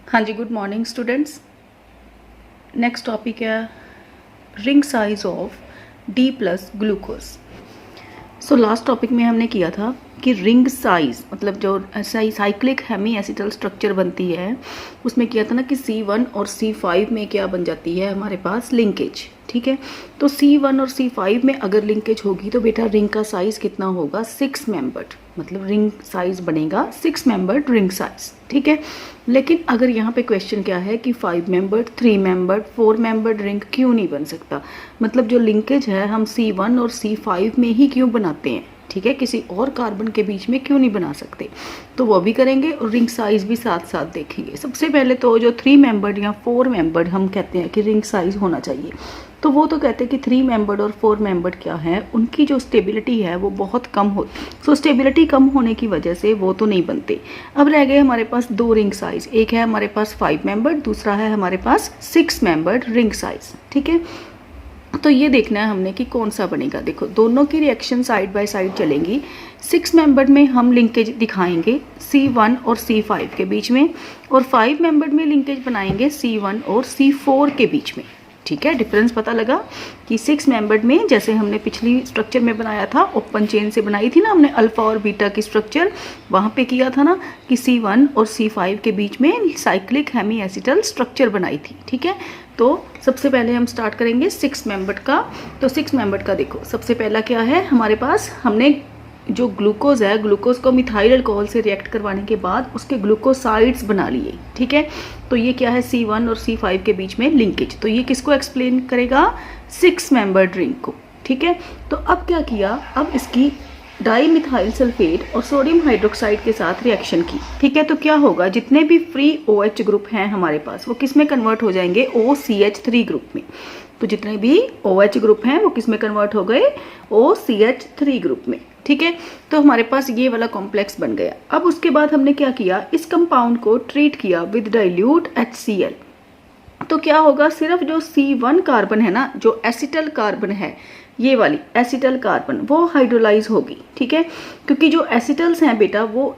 हाँ जी, good morning students. Next topic है ring size of D plus glucose. So last topic में हमने किया था कि रिंग साइज मतलब जो साइक्लिक हेमी एसिटल स्ट्रक्चर बनती है उसमें किया था ना कि C1 और C5 में क्या बन जाती है हमारे पास लिंकेज। ठीक है, तो C1 और C5 में अगर लिंकेज होगी तो बेटा रिंग का साइज कितना होगा 6 मेंबर्ड, मतलब रिंग साइज बनेगा 6 मेंबर्ड रिंग साइज। ठीक है, लेकिन अगर यहाँ पे क्वेश्चन क्या है कि 5 मेंबर्ड 3 मेंबर्ड 4 मेंबर्ड रिंग क्यों नहीं बन सकता, मतलब जो लिंकेज है हम C1 और C5 में ही क्यों बनाते हैं। ठीक है, किसी और कार्बन के बीच में क्यों नहीं बना सकते, तो वो भी करेंगे और रिंग साइज भी साथ साथ देखेंगे। सबसे पहले तो जो 3 मेंबर्ड या 4 मेंबर्ड हम कहते हैं कि रिंग साइज होना चाहिए, तो वो तो कहते हैं कि 3 मेंबर्ड और 4 मेंबर्ड क्या है, उनकी जो स्टेबिलिटी है वो बहुत कम होती है। सो स्टेबिलिटी कम होने की वजह से वो तो नहीं बनते। अब रह गए हमारे पास 2 रिंग साइज, एक है हमारे पास 5 मेंबर्ड, दूसरा है हमारे पास 6 मेंबर्ड रिंग साइज। ठीक है, तो ये देखना है हमने कि कौन सा बनेगा। देखो दोनों की रिएक्शन साइड बाय साइड चलेंगी। 6 मेंबर्ड में हम लिंकेज दिखाएंगे C1 और C5 के बीच में, और 5 मेंबर्ड में लिंकेज बनाएंगे C1 और C4 के बीच में। ठीक है, डिफरेंस पता लगा कि 6 मेंबर्ड में जैसे हमने पिछली स्ट्रक्चर में बनाया था, ओपन चेन से बनाई थी ना हमने अल्फा और बीटा की स्ट्रक्चर, वहाँ पे किया था ना कि C1 और C5 के बीच में साइक्लिक हेमी एसिटल स्ट्रक्चर बनाई थी। ठीक है, तो सबसे पहले हम स्टार्ट करेंगे 6 मेंबर्ड का। तो 6 मेंबर्ड का देखो सबसे पहला क्या है हमारे पास, हमने जो ग्लूकोज है, ग्लूकोज को मिथाइल अल्कोहल से रिएक्ट करवाने के बाद उसके ग्लूकोसाइड्स बना लिए। ठीक है, तो ये क्या है C1 और C5 के बीच में लिंकेज, तो ये किसको एक्सप्लेन करेगा 6 मेंबर्ड रिंग को। ठीक है, तो अब क्या किया, अब इसकी डाई मिथाइल सल्फेट और सोडियम हाइड्रोक्साइड के साथ रिएक्शन की। ठीक है, तो क्या होगा, जितने भी फ्री OH ग्रुप हैं हमारे पास वो किस में कन्वर्ट हो जाएंगे OCH3 ग्रुप में। तो जितने भी OH ग्रुप हैं वो किस में कन्वर्ट हो गए OCH3 ग्रुप में। ठीक है, तो हमारे पास ये वाला कॉम्प्लेक्स बन गया। अब उसके बाद हमने क्या किया, इस कंपाउंड को ट्रीट किया विद डाइल्यूट HCl। तो क्या होगा, सिर्फ जो C1 कार्बन है ना, जो एसिटल कार्बन है, ये वाली एसिटल कार्बन वो हाइड्रोलाइज होगी। ठीक है, क्योंकि जो एसिटल्स हैं बेटा वो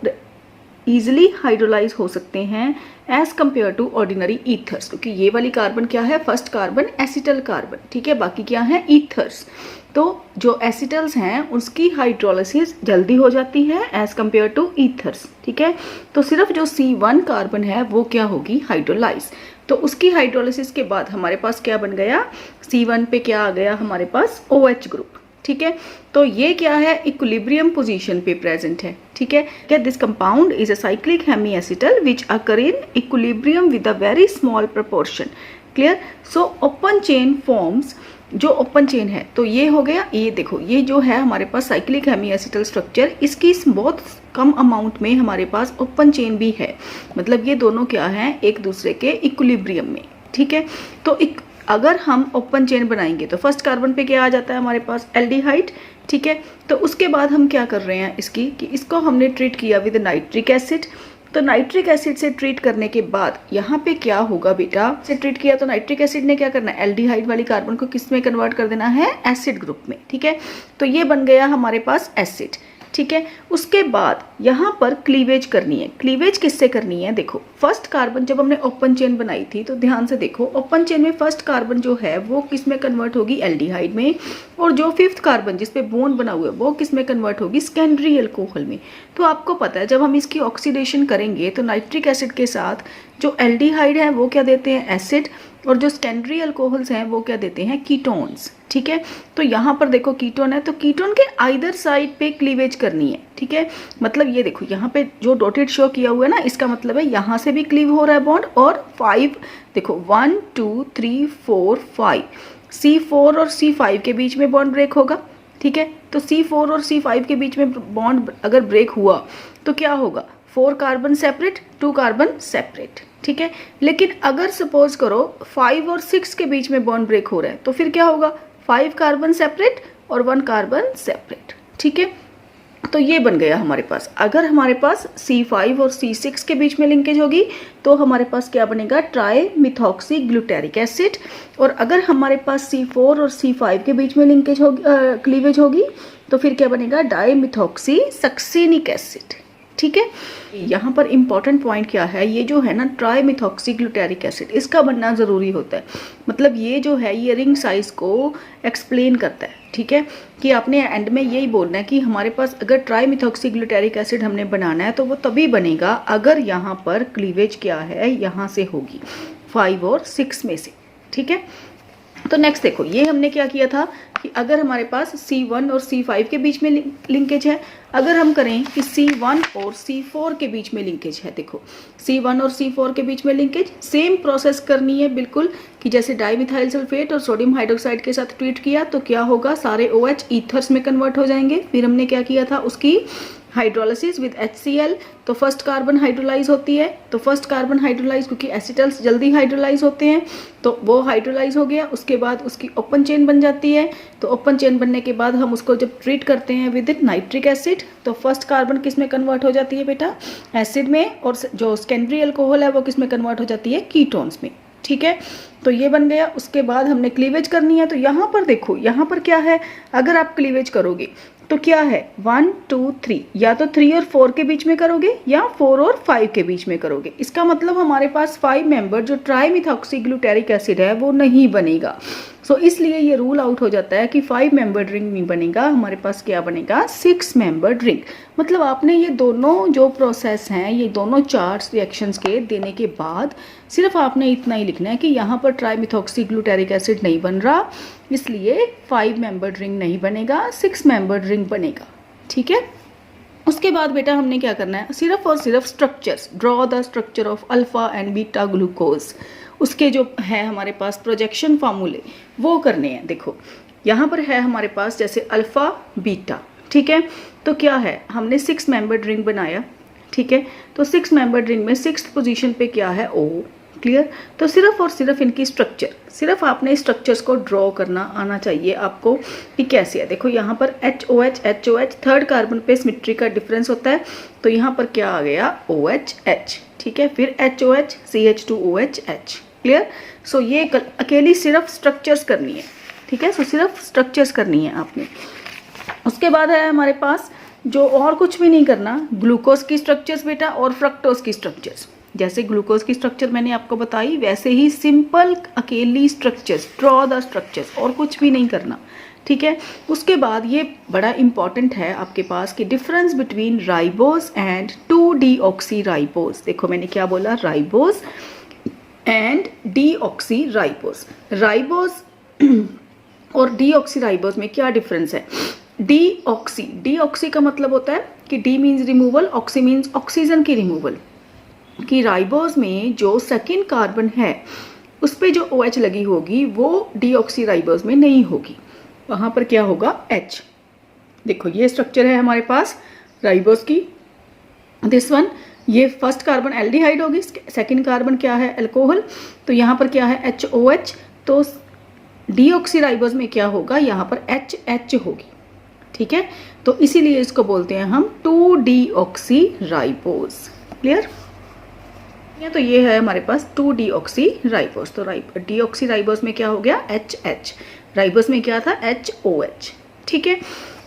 ईजिली हाइड्रोलाइज हो सकते हैं as compare to ordinary ethers, क्योंकि ये वाली कार्बन क्या है, फर्स्ट कार्बन एसिटल कार्बन। ठीक है, बाकी क्या है ईथर्स। तो जो एसिटल्स हैं उसकी हाइड्रोलिसिस जल्दी हो जाती है एज कम्पेयर टू ईथर्स। ठीक है, तो सिर्फ जो C1 कार्बन है वो क्या होगी हाइड्रोलाइज। तो उसकी हाइड्रोलिसिस के बाद हमारे पास क्या बन गया, C1 पे क्या आ गया हमारे पास OH ग्रुप। ठीक है, तो ये क्या है इक्विलिब्रियम पोजीशन पे प्रेजेंट है। ठीक है, क्या this compound is a cyclic hemi acetal which occur in equilibrium with a very small proportion. Clear, so open chain forms, जो ओपन चेन है तो ये हो गया, ये देखो ये जो है हमारे पास साइक्लिक हेमी एसिटल स्ट्रक्चर, इसकी बहुत कम अमाउंट में हमारे पास ओपन चेन भी है, मतलब ये दोनों क्या है एक दूसरे के इक्विलिब्रियम में। ठीक है, तो अगर हम ओपन चेन बनाएंगे तो फर्स्ट कार्बन पे क्या आ जाता है हमारे पास एल्डिहाइड। ठीक है, तो उसके बाद हम क्या कर रहे हैं इसकी कि इसको हमने ट्रीट किया विद नाइट्रिक एसिड। तो नाइट्रिक एसिड से ट्रीट करने के बाद यहाँ पे क्या होगा बेटा, से ट्रीट किया तो नाइट्रिक एसिड ने क्या करना है, एल्डिहाइड वाली कार्बन को किस में कन्वर्ट कर देना है एसिड ग्रुप में। ठीक है, तो ये बन गया हमारे पास एसिड। ठीक है, उसके बाद यहाँ पर क्लीवेज करनी है। क्लीवेज किससे करनी है, देखो फर्स्ट कार्बन जब हमने ओपन चेन बनाई थी तो ध्यान से देखो ओपन चेन में फर्स्ट कार्बन जो है वो किस में कन्वर्ट होगी एल्डिहाइड में, और जो 5th कार्बन जिसपे बोन बना हुआ है वो किस में कन्वर्ट होगी सेकेंडरी अल्कोहल में। तो आपको पता है जब हम इसकी ऑक्सीडेशन करेंगे तो नाइट्रिक एसिड के साथ जो एल्डिहाइड है वो क्या देते हैं एसिड, और जो सेकेंडरी अल्कोहल्स हैं वो क्या देते हैं कीटोन्स। ठीक है, तो यहाँ पर देखो कीटोन है तो कीटोन के आइदर साइड पे क्लीवेज करनी है। ठीक है, मतलब ये देखो यहाँ पे जो डॉटेड शो किया हुआ है ना, इसका मतलब है यहाँ से भी क्लीव हो रहा है बॉन्ड, और 5 देखो 1 2 3 4 5 C4 और C5 के बीच में बॉन्ड ब्रेक होगा। ठीक है, तो C4 और C5 के बीच में बॉन्ड अगर ब्रेक हुआ तो क्या होगा, 4 कार्बन सेपरेट 2 कार्बन सेपरेट। ठीक है, लेकिन अगर सपोज करो 5 और 6 के बीच में बॉन्ड ब्रेक हो रहा है तो फिर क्या होगा, 5 कार्बन सेपरेट और 1 कार्बन सेपरेट। ठीक है, तो ये बन गया हमारे पास। अगर हमारे पास C5 और C6 के बीच में लिंकेज होगी तो हमारे पास क्या बनेगा ट्राई मिथॉक्सी ग्लूटेरिक एसिड, और अगर हमारे पास C4 और C5 के बीच में लिंकेज होगी क्लीवेज होगी तो फिर क्या बनेगा डाई मिथॉक्सी सक्सिनिक एसिड। ठीक है। यहाँ पर इम्पॉर्टेंट पॉइंट क्या है, ये जो है ना ट्राईमिथॉक्सीग्लूटारिक एसिड, इसका बनना ज़रूरी होता है। मतलब ये जो है ये रिंग साइज को एक्सप्लेन करता है, ठीक है, कि आपने एंड में यही बोलना है कि हमारे पास अगर ट्राईमिथॉक्सीग्लूटारिक एसिड हमने बनाना है तो वो तभी बनेगा अगर यहाँ पर क्लीवेज क्या है, यहाँ से होगी 5 और 6 में से, ठीक है। तो नेक्स्ट देखो, ये हमने क्या किया था कि अगर हमारे पास C1 और C5 के बीच में लिंकेज है, अगर हम करें कि C1 और C4 के बीच में लिंकेज है, देखो C1 और C4 के बीच में लिंकेज, सेम प्रोसेस करनी है बिल्कुल कि जैसे डाइमिथाइल सल्फेट और सोडियम हाइड्रोक्साइड के साथ ट्रीट किया तो क्या होगा, सारे OH ईथर्स में कन्वर्ट हो जाएंगे। फिर हमने क्या किया था, उसकी हाइड्रोलिसिस विद HCl, तो फर्स्ट कार्बन हाइड्रोलाइज होती है, तो फर्स्ट कार्बन हाइड्रोलाइज क्योंकि एसिटल्स जल्दी हाइड्रोलाइज होते हैं तो वो हाइड्रोलाइज हो गया, उसके बाद उसकी ओपन चेन बन जाती है। तो ओपन चेन बनने के बाद हम उसको जब ट्रीट करते हैं विद नाइट्रिक एसिड तो फर्स्ट कार्बन किस में कन्वर्ट हो जाती है बेटा, एसिड में, और जो सेकेंडरी अल्कोहल है वो किस में कन्वर्ट हो जाती है, कीटोन्स में, ठीक है। तो ये बन गया। उसके बाद हमने क्लीवेज करनी है, तो यहाँ पर देखो, यहाँ पर क्या है, अगर आप क्लीवेज करोगे तो क्या है 1 2 3, या तो 3 और 4 के बीच में करोगे या 4 और 5 के बीच में करोगे। इसका मतलब हमारे पास 5 मेंबर जो ट्राईमिथॉक्सीग्लूटारिक एसिड है वो नहीं बनेगा। सो इसलिए ये रूल आउट हो जाता है कि 5 मेंबर्ड रिंग नहीं बनेगा, हमारे पास क्या बनेगा, 6 मेंबर्ड रिंग। मतलब आपने ये दोनों जो प्रोसेस हैं, ये दोनों चार्ट्स रिएक्शंस के देने के बाद सिर्फ आपने इतना ही लिखना है कि यहाँ पर ट्राईमिथॉक्सीग्लूटारिक एसिड नहीं बन रहा, इसलिए 5 मेंबर्ड रिंग नहीं बनेगा, 6 मेंबर्ड रिंग बनेगा, ठीक है। उसके बाद बेटा हमने क्या करना है, सिर्फ और सिर्फ structures, draw the structure of alpha and beta glucose, उसके जो है हमारे पास प्रोजेक्शन फार्मूले वो करने हैं। देखो यहाँ पर है हमारे पास जैसे अल्फा बीटा, ठीक है, तो क्या है, हमने 6 मेंबर्ड रिंग बनाया, ठीक है। तो 6 मेंबर्ड रिंग में 6th पोजीशन पे क्या है, O, क्लियर। तो सिर्फ और सिर्फ इनकी स्ट्रक्चर, सिर्फ आपने स्ट्रक्चर्स को ड्रॉ करना आना चाहिए आपको कि कैसे है। देखो यहाँ पर HOH थर्ड कार्बन पे सिमेट्री का डिफरेंस होता है, तो यहाँ पर क्या आ गया, OH, ठीक है, फिर HOH CH2OH, क्लियर। सो ये अकेली सिर्फ स्ट्रक्चर्स करनी है, ठीक है। सो सिर्फ स्ट्रक्चर्स करनी है आपने। उसके बाद है हमारे पास जो और कुछ भी नहीं करना, ग्लूकोज की स्ट्रक्चर्स बेटा और फ्रक्टोज की स्ट्रक्चर्स। जैसे ग्लूकोज की स्ट्रक्चर मैंने आपको बताई, वैसे ही सिंपल अकेली स्ट्रक्चर्स, ड्रॉ द स्ट्रक्चर्स, और कुछ भी नहीं करना, ठीक है। उसके बाद ये बड़ा इंपॉर्टेंट है आपके पास कि difference between ribose and two deoxy ribose. देखो मैंने क्या बोला, ribose and deoxy ribose. Ribose और डीऑक्सी राइबोज में क्या डिफरेंस है, डीऑक्सी का मतलब होता है कि D means removal, oxy means oxygen की रिमूवल, कि राइबोज में जो सेकेंड कार्बन है उस पर जो OH लगी होगी वो डीऑक्सी राइबोज में नहीं होगी, वहाँ पर क्या होगा, H। देखो ये स्ट्रक्चर है हमारे पास राइबोज की, दिस वन, ये फर्स्ट कार्बन एल्डिहाइड होगी, सेकेंड कार्बन क्या है, अल्कोहल, तो यहाँ पर क्या है HOH, तो डीऑक्सी राइबोज में क्या होगा, यहाँ पर HH होगी, ठीक है। तो इसीलिए इसको बोलते हैं हम 2-डीऑक्सी राइबोज, क्लियर। तो ये है हमारे पास 2-डीऑक्सी राइबोज। तो डीऑक्सी राइबोज में क्या हो गया, HH, राइबोज में क्या था, HOH, ठीक है।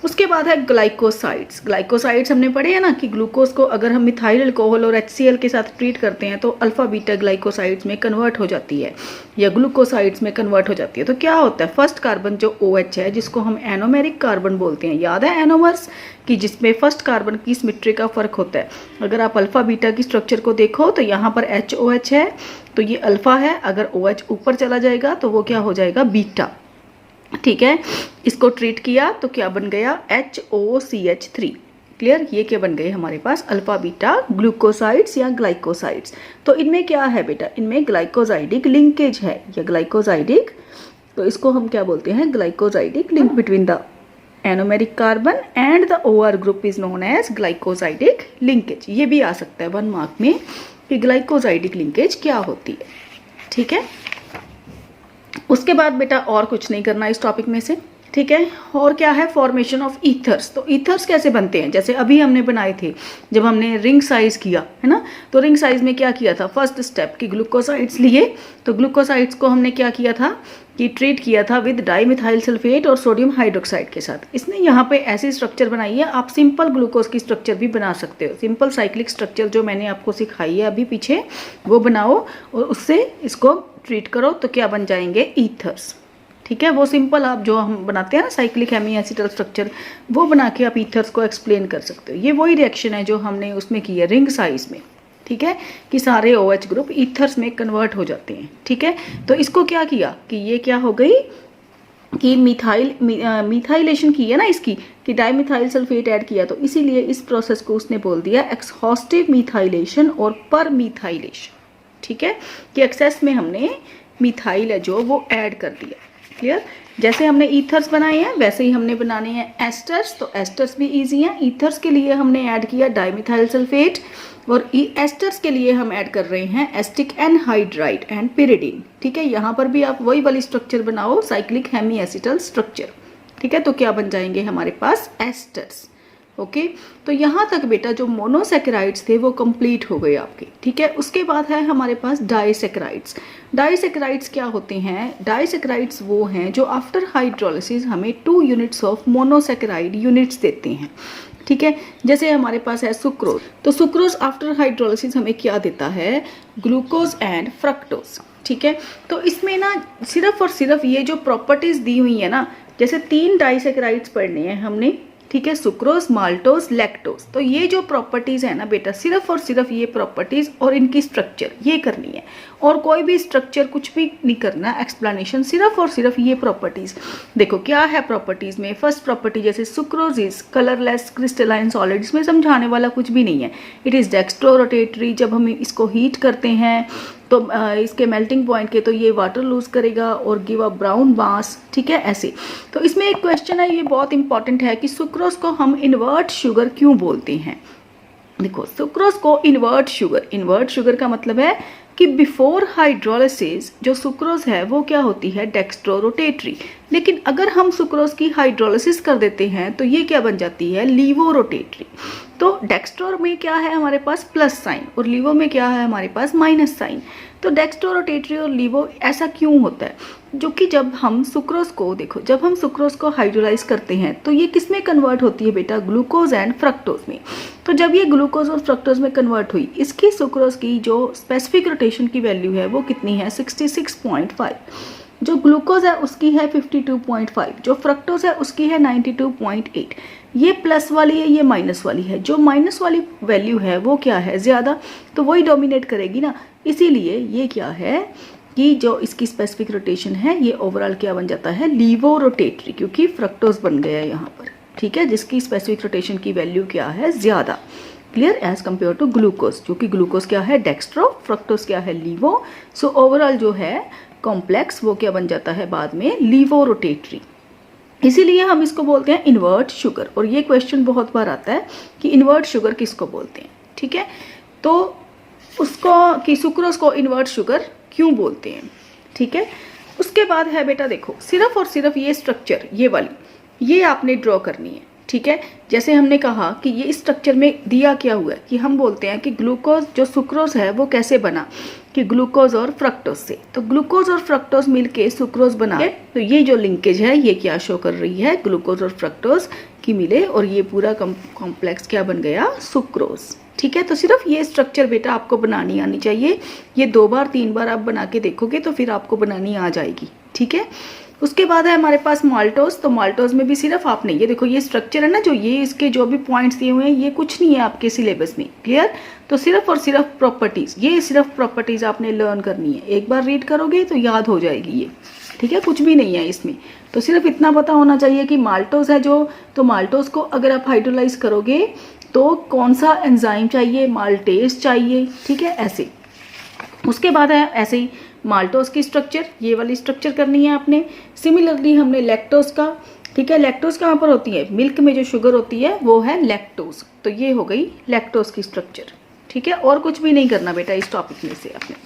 उसके बाद है ग्लाइकोसाइड्स। ग्लाइकोसाइड्स हमने पढ़े हैं ना कि ग्लूकोज को अगर हम मिथाइल अल्कोहल और HCl के साथ ट्रीट करते हैं तो अल्फा बीटा ग्लाइकोसाइड्स में कन्वर्ट हो जाती है या ग्लूकोसाइड्स में कन्वर्ट हो जाती है। तो क्या होता है, फर्स्ट कार्बन जो OH है जिसको हम एनोमेरिक कार्बन बोलते हैं, याद है एनोमर्स, कि जिसमें फर्स्ट कार्बन की सिमेट्री का फर्क होता है। अगर आप अल्फा बीटा की स्ट्रक्चर को देखो तो यहाँ पर HOH है तो ये अल्फा है, अगर OH ऊपर चला जाएगा तो वो क्या हो जाएगा, बीटा, ठीक है। इसको ट्रीट किया तो क्या बन गया, HOCH3, क्लियर। ये क्या बन गए हमारे पास, अल्फा बीटा ग्लूकोसाइड्स या ग्लाइकोसाइड्स। तो इनमें क्या है बेटा, इनमें ग्लाइकोसाइडिक लिंकेज है या ग्लाइकोसाइडिक, तो इसको हम क्या बोलते हैं, glycosidic link between the anomeric carbon and the OR group is known as glycosidic linkage. ये भी आ सकता है 1 मार्क में कि ग्लाइकोसाइडिक लिंकेज क्या होती है, ठीक है। उसके बाद बेटा और कुछ नहीं करना इस टॉपिक में से, ठीक है। और क्या है, फॉर्मेशन ऑफ ईथर्स। तो ईथर्स कैसे बनते हैं, जैसे अभी हमने बनाए थे जब हमने रिंग साइज किया है ना, तो रिंग साइज में क्या किया था, फर्स्ट स्टेप कि ग्लूकोसाइड्स लिए, तो ग्लूकोसाइड्स को हमने क्या किया था कि ट्रीट किया था विद डाईमिथाइल सल्फेट और सोडियम हाइड्रोक्साइड के साथ। इसने यहाँ पे ऐसी स्ट्रक्चर बनाई है, आप सिंपल ग्लूकोज की स्ट्रक्चर भी बना सकते हो। सिंपल साइक्लिक स्ट्रक्चर जो मैंने आपको सिखाई है अभी पीछे, वो बनाओ और उससे इसको ट्रीट करो तो क्या बन जाएंगे, ईथर्स। ठीक है, वो सिंपल आप जो हम बनाते हैं ना साइक्लिक हेमी एसिटल स्ट्रक्चर, वो बना के आप ईथर्स को एक्सप्लेन कर सकते हो। ये वही रिएक्शन है जो हमने उसमें की है रिंग साइज में। ठीक है, कि सारे OH ग्रुप ईथर्स में कन्वर्ट हो जाते हैं। ठीक है, तो इसको क्या किया कि ये क्या हो गई कि मिथाइलेशन की है ना इसकी, कि डाईमिथाइल सल्फेट ऐड किया, तो इसीलिए इस प्रोसेस को उसने बोल दिया एक्सहॉस्टिव मिथाइलेशन और पर मिथाइलेशन। ठीक है, कि एक्सेस में हमने मिथाइल है जो वो ऐड कर दिया। क्लियर, जैसे हमने ईथर्स बनाए हैं वैसे ही हमने बनाने हैं एस्टर्स। तो एस्टर्स भी इजी हैं। ईथर्स के लिए हमने ऐड किया डाईमिथाइल सल्फेट और एस्टर्स के लिए हम ऐड कर रहे हैं एस्टिक एनहाइड्राइड एंड पिरिडीन। ठीक है, यहाँ पर भी आप वही वाली स्ट्रक्चर बनाओ, साइक्लिक हेमी एसिटल स्ट्रक्चर। ठीक है, तो क्या बन जाएंगे हमारे पास, एस्टर्स। ओके, तो यहाँ तक बेटा जो मोनोसेकेराइड्स थे वो कंप्लीट हो गए आपके। ठीक है, उसके बाद है हमारे पास डाइसेकेराइड्स। डाइसेकेराइड्स क्या होते हैं, डाइसेकेराइड्स वो हैं जो आफ्टर हाइड्रोलिसिस हमें 2 यूनिट्स ऑफ मोनोसेकेराइड यूनिट्स देते हैं। ठीक है, जैसे हमारे पास है सुक्रोज, तो सुक्रोज आफ्टर हाइड्रोलिसिस हमें क्या देता है, ग्लूकोज एंड फ्रक्टोज। ठीक है, तो इसमें ना सिर्फ और सिर्फ ये जो प्रॉपर्टीज दी हुई है ना, जैसे 3 डाइसेकेराइड्स पढ़ने हैं हमने। ठीक है, सुक्रोज, माल्टोज, लैक्टोज, तो ये जो प्रॉपर्टीज है ना बेटा, सिर्फ और सिर्फ ये प्रॉपर्टीज और इनकी स्ट्रक्चर ये करनी है, और कोई भी स्ट्रक्चर कुछ भी नहीं करना, एक्सप्लेनेशन सिर्फ और सिर्फ ये प्रॉपर्टीज। देखो क्या है प्रॉपर्टीज में, फर्स्ट प्रॉपर्टी जैसे sucrose is colourless crystalline solid, इसमें समझाने वाला कुछ भी नहीं है। इट इज डेक्स्ट्रो रोटेटरी, जब हम इसको हीट करते हैं तो इसके मेल्टिंग पॉइंट के तो ये वाटर लूज करेगा और गिव अ ब्राउन मास। ठीक है, ऐसे। तो इसमें एक क्वेश्चन है, ये बहुत इंपॉर्टेंट है कि सुक्रोज को हम इन्वर्ट शुगर क्यों बोलते हैं। देखो सुक्रोज को इन्वर्ट शुगर का मतलब है कि बिफोर हाइड्रोलिसिस जो सुक्रोज है वो क्या होती है, डेक्स्ट्रो रोटेटरी, लेकिन अगर हम सुक्रोज की हाइड्रोलिसिस कर देते हैं तो ये क्या बन जाती है, लीवो रोटेटरी। तो डेक्स्ट्रो में क्या है हमारे पास प्लस साइन और लीवो में क्या है हमारे पास माइनस साइन। तो डेक्स्ट्रो रोटेटरी और लीवो ऐसा क्यों होता है, जो कि जब हम सुक्रोज को देखो, जब हम सुक्रोज को हाइड्रोलाइज करते हैं तो ये किस में कन्वर्ट होती है बेटा, ग्लूकोज एंड फ्रक्टोज में। तो जब ये ग्लूकोज और फ्रक्टोज में कन्वर्ट हुई, इसकी सुक्रोज की जो स्पेसिफिक रोटेशन की वैल्यू है वो कितनी है, 66.5। जो ग्लूकोज है उसकी है 52.5, जो फ्रक्टोज है उसकी है 92.8। ये प्लस वाली है, ये माइनस वाली है। जो माइनस वाली वैल्यू है वो क्या है, ज़्यादा, तो वही डोमिनेट करेगी ना। इसीलिए ये क्या है कि जो इसकी स्पेसिफिक रोटेशन है ये ओवरऑल क्या बन जाता है, लीवो रोटेटरी, क्योंकि फ्रक्टोज बन गया है यहाँ पर। ठीक है, जिसकी स्पेसिफिक रोटेशन की वैल्यू क्या है, ज़्यादा। Clear, as compare to glucose, जो कि ग्लूकोज क्या है, डेक्स्ट्रो, फ्रक्टोज क्या है, लीवो। सो ओवरऑल जो है कॉम्प्लेक्स वो क्या बन जाता है बाद में, लीवो रोटेटरी। इसीलिए हम इसको बोलते हैं इन्वर्ट शुगर। और ये क्वेश्चन बहुत बार आता है कि इन्वर्ट शुगर किसको बोलते हैं। ठीक है, तो उसको कि सुक्रोज को इन्वर्ट शुगर क्यों बोलते हैं। ठीक है, उसके बाद है बेटा देखो, सिर्फ और सिर्फ ये स्ट्रक्चर ये वाली ये आपने ड्रॉ करनी है। ठीक है, जैसे हमने कहा कि ये इस स्ट्रक्चर में दिया क्या हुआ है कि हम बोलते हैं कि ग्लूकोज जो सुक्रोज है वो कैसे बना, कि ग्लूकोज और फ्रक्टोज से। तो ग्लूकोज और फ्रक्टोज मिलके सुक्रोज बना, तो ये जो लिंकेज है ये क्या शो कर रही है, ग्लूकोज और फ्रक्टोज की मिले और ये पूरा कॉम्प्लेक्स क्या बन गया, सुक्रोज। ठीक है, तो सिर्फ ये स्ट्रक्चर बेटा आपको बनानी आनी चाहिए। ये 2 बार 3 बार आप बना के देखोगे तो फिर आपको बनानी आ जाएगी। ठीक है, उसके बाद है हमारे पास माल्टोज। तो माल्टोज में भी सिर्फ आपने ये देखो, ये स्ट्रक्चर है ना, जो ये इसके जो भी पॉइंट्स दिए हुए हैं ये कुछ नहीं है आपके सिलेबस में। क्लियर, तो सिर्फ और सिर्फ प्रॉपर्टीज, ये सिर्फ प्रॉपर्टीज आपने लर्न करनी है। एक बार रीड करोगे तो याद हो जाएगी ये। ठीक है, कुछ भी नहीं है इसमें, तो सिर्फ इतना पता होना चाहिए कि माल्टोज है जो, तो माल्टोज को अगर आप हाइड्रोलाइज करोगे तो कौन सा एंजाइम चाहिए, माल्टेज चाहिए। ठीक है, ऐसे। उसके बाद है ऐसे ही माल्टोज की स्ट्रक्चर, ये वाली स्ट्रक्चर करनी है आपने। सिमिलरली हमने लैक्टोज का, ठीक है, लैक्टोज कहाँ पर होती है, मिल्क में जो शुगर होती है वो है लैक्टोज, तो ये हो गई लैक्टोज की स्ट्रक्चर। ठीक है, और कुछ भी नहीं करना बेटा इस टॉपिक में से आपने।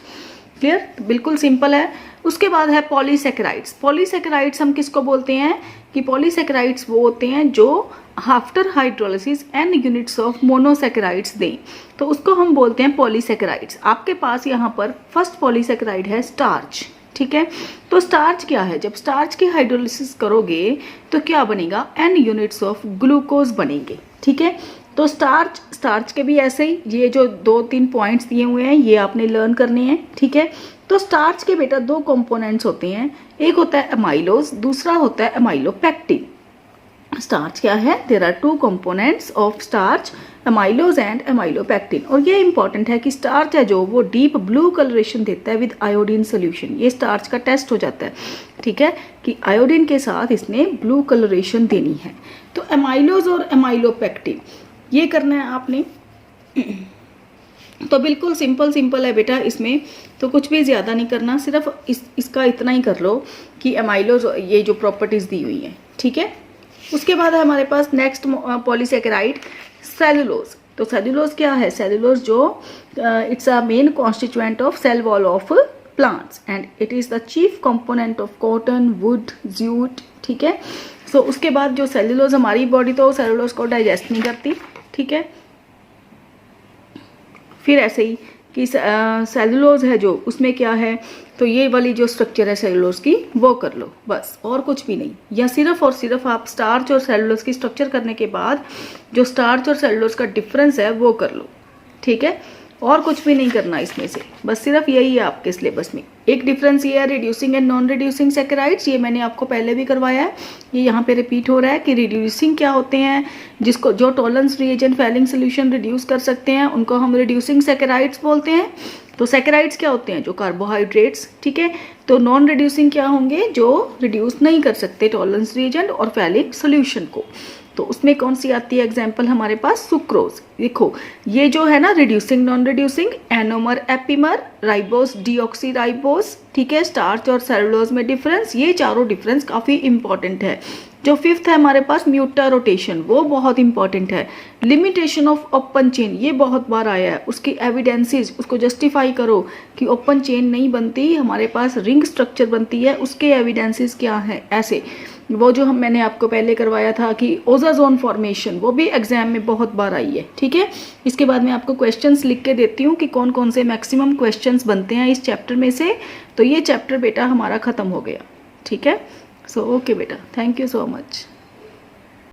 क्लियर, बिल्कुल सिंपल है। उसके बाद है पॉलीसेकेराइड्स। पॉलीसेकेराइड्स हम किसको बोलते हैं कि पॉलीसेकेराइड्स वो होते हैं जो after hydrolysis n units of monosaccharides दें, तो उसको हम बोलते हैं पॉलीसेकेराइड्स। आपके पास यहाँ पर फर्स्ट पॉलीसेकेराइड है स्टार्च, ठीक है। तो स्टार्च क्या है, जब स्टार्च की हाइड्रोलिसिस करोगे तो क्या बनेगा, n यूनिट्स ऑफ ग्लूकोज बनेंगे, ठीक है। तो स्टार्च के भी ऐसे ही, ये जो 2-3 पॉइंट्स दिए हुए हैं ये आपने लर्न करने हैं, ठीक है। तो स्टार्च के बेटा 2 कंपोनेंट्स होते हैं, एक होता है एमाइलोज, दूसरा होता है एमाइलोपेक्टिन। स्टार्च क्या है, there are 2 components of starch, amylose and amylopectin. और ये इंपॉर्टेंट है कि स्टार्च है जो वो डीप ब्लू कलरेशन देता है विद आयोडीन सोल्यूशन। ये स्टार्च का टेस्ट हो जाता है, ठीक है, कि आयोडीन के साथ इसने ब्लू कलरेशन देनी है। तो एमाइलोज और एमाइलोपेक्टिन ये करना है आपने। तो बिल्कुल सिंपल है बेटा, इसमें तो कुछ भी ज़्यादा नहीं करना, सिर्फ इसका इतना ही कर लो कि एमाइलोज ये जो प्रॉपर्टीज़ दी हुई हैं, ठीक है। उसके बाद है हमारे पास नेक्स्ट पॉलीसेकेराइड सेलुलोज। तो सेलुलोज क्या है, सेलुलोज जो it's a main constituent of cell wall of plants and it is the chief component of cotton, wood, jute, ठीक है। सो उसके बाद जो सेलुलोज, हमारी बॉडी तो सेलुलोज को डाइजेस्ट नहीं करती, ठीक है। फिर ऐसे ही कि सेलुलोज है जो, उसमें क्या है, तो ये वाली जो स्ट्रक्चर है सेलुलोज की वो कर लो बस, और कुछ भी नहीं। या सिर्फ और सिर्फ आप स्टार्च और सेलुलोज की स्ट्रक्चर करने के बाद जो स्टार्च और सेलुलोज का डिफरेंस है वो कर लो, ठीक है। और कुछ भी नहीं करना इसमें से, बस सिर्फ यही है आपके सिलेबस में। एक डिफरेंस ये है reducing and non reducing saccharides, ये मैंने आपको पहले भी करवाया है, ये यहाँ पे रिपीट हो रहा है कि रिड्यूसिंग क्या होते हैं, जिसको जो Tollens reagent Fehling solution reduce कर सकते हैं उनको हम रिड्यूसिंग सैकराइड्स बोलते हैं। तो सैकराइड्स क्या होते हैं, जो कार्बोहाइड्रेट्स, ठीक है। तो नॉन रिड्यूसिंग क्या होंगे, जो रिड्यूस नहीं कर सकते टॉलरेंस रिएजेंट और फेलिक सोल्यूशन को। तो उसमें कौन सी आती है एग्जाम्पल हमारे पास, सुक्रोज। देखो ये जो है ना reducing non reducing, anomer, epimer, ribose, deoxy ribose, ठीक है। स्टार्च और सेलुलोज में डिफरेंस, ये चारों डिफरेंस काफ़ी इंपॉर्टेंट है। जो फिफ्थ है हमारे पास म्यूटा रोटेशन, वो बहुत इंपॉर्टेंट है। लिमिटेशन ऑफ ओपन चेन, ये बहुत बार आया है, उसकी एविडेंसेस, उसको जस्टिफाई करो कि ओपन चेन नहीं बनती, हमारे पास रिंग स्ट्रक्चर बनती है, उसके एविडेंसेस क्या हैं। ऐसे वो जो मैंने आपको पहले करवाया था कि ओजाजोन फॉर्मेशन, वो भी एग्जाम में बहुत बार आई है, ठीक है। इसके बाद मैं आपको क्वेश्चंस लिख के देती हूँ कि कौन कौन से मैक्सिमम क्वेश्चंस बनते हैं इस चैप्टर में से। तो ये चैप्टर बेटा हमारा ख़त्म हो गया, ठीक है। सो ओके बेटा, थैंक यू सो मच।